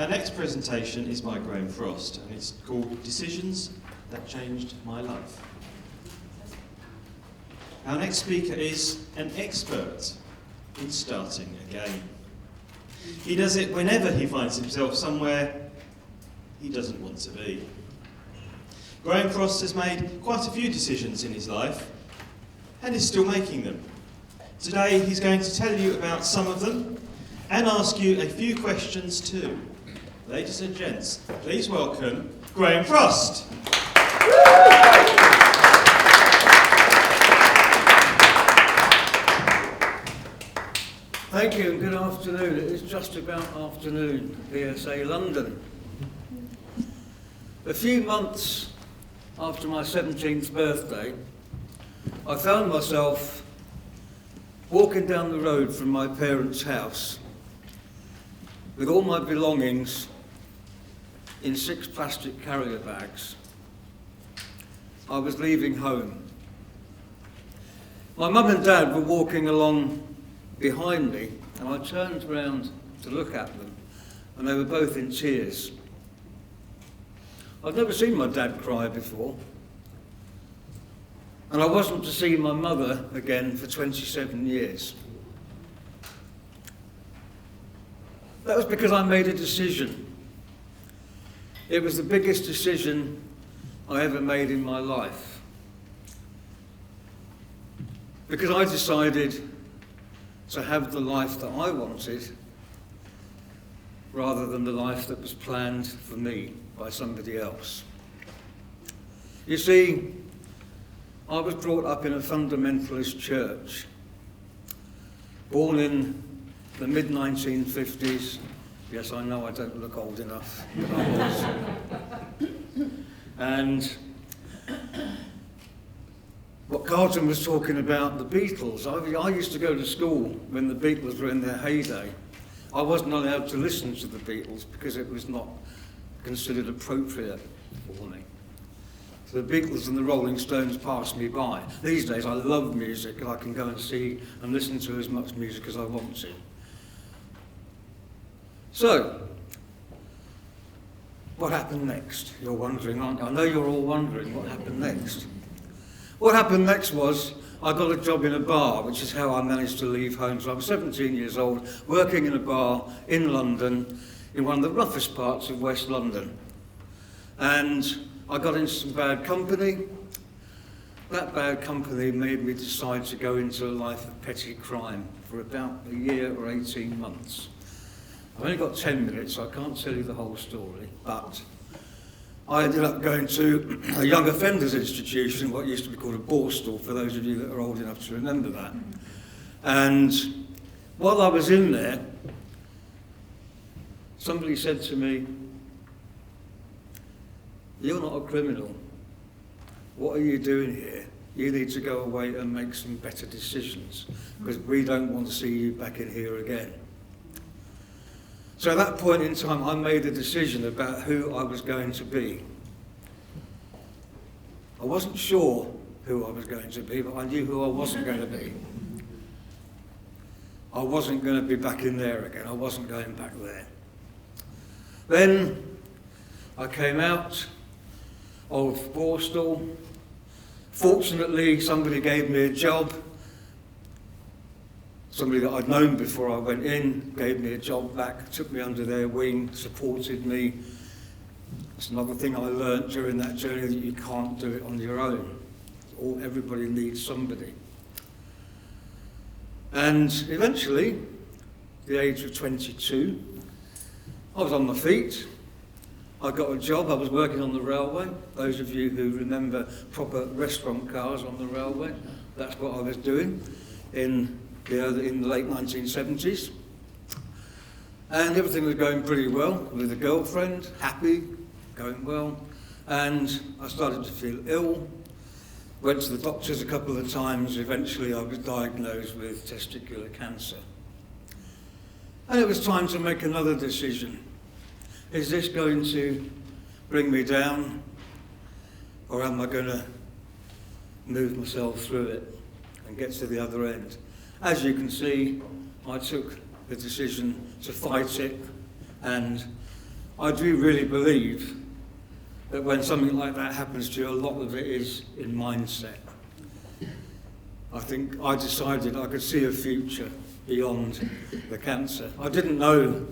Our next presentation is by Graham Frost, and it's called Decisions That Changed My Life. Our next speaker is an expert in starting again. He does it whenever he finds himself somewhere he doesn't want to be. Graham Frost has made quite a few decisions in his life and is still making them. Today he's going to tell you about some of them and ask you a few questions too. Ladies and gents, please welcome Graham Frost. Thank you and good afternoon. It is just about afternoon, PSA London. A few months after my 17th birthday, I found myself walking down the road from my parents' house with all my belongings in 6 plastic carrier bags. I was leaving home. My mum and dad were walking along behind me, and I turned round to look at them, and they were both in tears. I'd never seen my dad cry before, and I wasn't to see my mother again for 27 years. That was because I made a decision. It was the biggest decision I ever made in my life. Because I decided to have the life that I wanted rather than the life that was planned for me by somebody else. You see, I was brought up in a fundamentalist church, born in the mid-1950s. Yes, I know I don't look old enough, but I was. And what Carlton was talking about, the Beatles, I used to go to school when the Beatles were in their heyday. I wasn't allowed to listen to the Beatles because it was not considered appropriate for me. So the Beatles and the Rolling Stones passed me by. These days I love music and I can go and see and listen to as much music as I want to. So, what happened next? You're wondering, aren't you? I know you're all wondering what happened next. What happened next was I got a job in a bar, which is how I managed to leave home. So I was 17 years old, working in a bar in London, in one of the roughest parts of West London. And I got into some bad company. That bad company made me decide to go into a life of petty crime for about a year or 18 months. I've only got 10 minutes, so I can't tell you the whole story, but I ended up going to a young offenders institution, what used to be called a borstal, for those of you that are old enough to remember that. And while I was in there, somebody said to me, "You're not a criminal. What are you doing here? You need to go away and make some better decisions, because we don't want to see you back in here again." So at that point in time, I made a decision about who I was going to be. I wasn't sure who I was going to be, but I knew who I wasn't going to be. I wasn't going to be back in there again. I wasn't going back there. Then I came out of Borstal. Fortunately, somebody gave me a job. Somebody that I'd known before I went in gave me a job back, took me under their wing, supported me. That's another thing I learned during that journey, that you can't do it on your own. Everybody needs somebody. And eventually, at the age of 22, I was on my feet. I got a job. I was working on the railway. Those of you who remember proper restaurant cars on the railway, that's what I was doing in the late 1970s. And everything was going pretty well, with a girlfriend, happy, going well. And I started to feel ill. Went to the doctors a couple of times. Eventually I was diagnosed with testicular cancer. And it was time to make another decision. Is this going to bring me down, or am I going to move myself through it and get to the other end? As you can see, I took the decision to fight it and I do really believe that when something like that happens to you, a lot of it is in mindset. I think I decided I could see a future beyond the cancer. I didn't know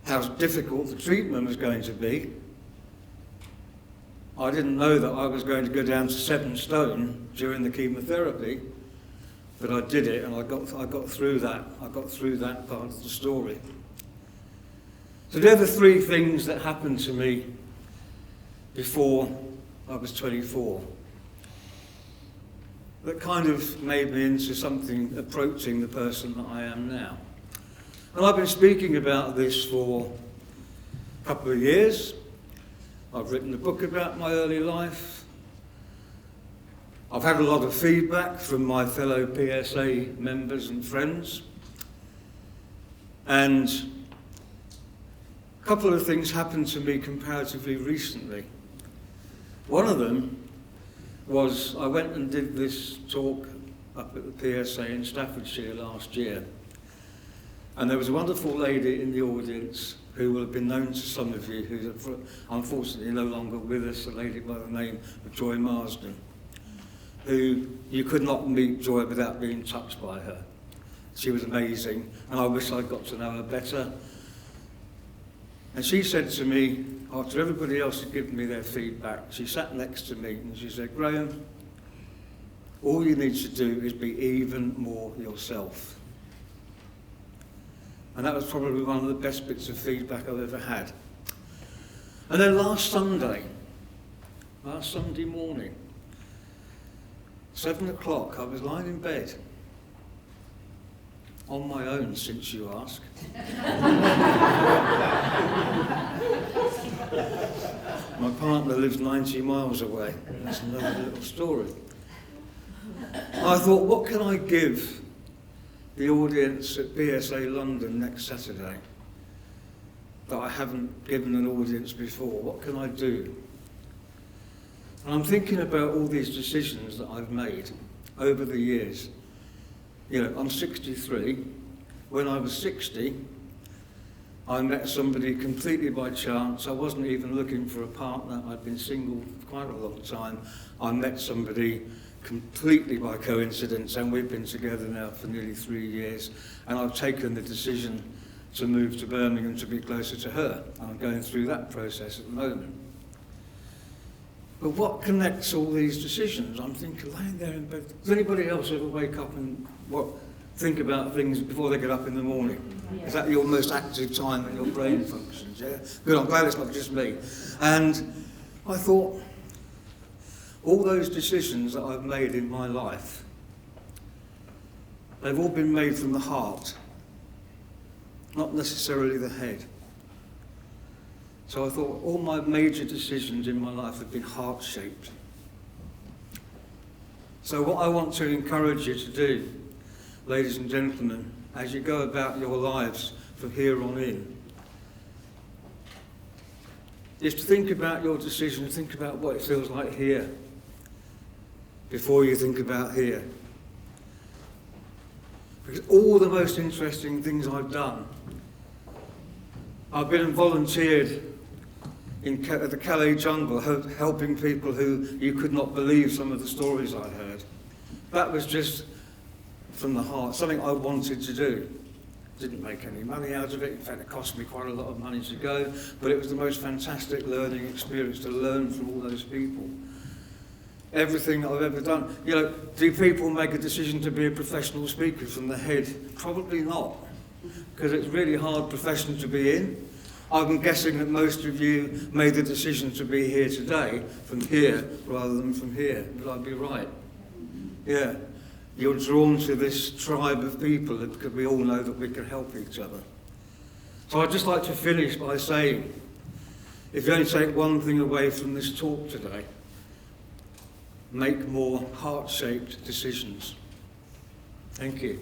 how difficult the treatment was going to be. I didn't know that I was going to go down to 7 stone during the chemotherapy, but I did it, and I got through that. I got through that part of the story. So there were 3 things that happened to me before I was 24 that kind of made me into something approaching the person that I am now. And I've been speaking about this for a couple of years. I've written a book about my early life. I've had a lot of feedback from my fellow PSA members and friends. And a couple of things happened to me comparatively recently. One of them was I went and did this talk up at the PSA in Staffordshire last year. And there was a wonderful lady in the audience who will have been known to some of you, who's unfortunately no longer with us, a lady by the name of Joy Marsden, who you could not meet Joy without being touched by her. She was amazing, and I wish I'd got to know her better. And she said to me, after everybody else had given me their feedback, she sat next to me and she said, "Graham, all you need to do is be even more yourself." And that was probably one of the best bits of feedback I've ever had. And then last Sunday morning, 7 o'clock, I was lying in bed, on my own, since you ask. My partner lives 90 miles away. That's another little story. I thought, what can I give the audience at PSA London next Saturday that I haven't given an audience before? What can I do? And I'm thinking about all these decisions that I've made over the years. You know, I'm 63. When I was 60, I met somebody completely by chance. I wasn't even looking for a partner. I'd been single for quite a long time. I met somebody completely by coincidence, and we've been together now for nearly 3 years. And I've taken the decision to move to Birmingham to be closer to her. I'm going through that process at the moment. But what connects all these decisions? I'm thinking, laying there in bed. Does anybody else ever wake up and think about things before they get up in the morning? Yeah. Is that your most active time when your brain functions? Yeah? Good, I'm glad it's not just me. And I thought, all those decisions that I've made in my life, they've all been made from the heart, not necessarily the head. So I thought all my major decisions in my life have been heart-shaped. So what I want to encourage you to do, ladies and gentlemen, as you go about your lives from here on in, is to think about your decision, think about what it feels like here, before you think about here. Because all the most interesting things I've done, I've been volunteered in the Calais jungle, helping people who you could not believe some of the stories I heard. That was just from the heart, something I wanted to do. Didn't make any money out of it. In fact, it cost me quite a lot of money to go, but it was the most fantastic learning experience to learn from all those people. Everything I've ever done. You know, do people make a decision to be a professional speaker from the head? Probably not, because it's a really hard profession to be in. I'm guessing that most of you made the decision to be here today from here rather than from here. Would I be right? Yeah. You're drawn to this tribe of people because we all know that we can help each other. So I'd just like to finish by saying, if you only take one thing away from this talk today, make more heart-shaped decisions. Thank you.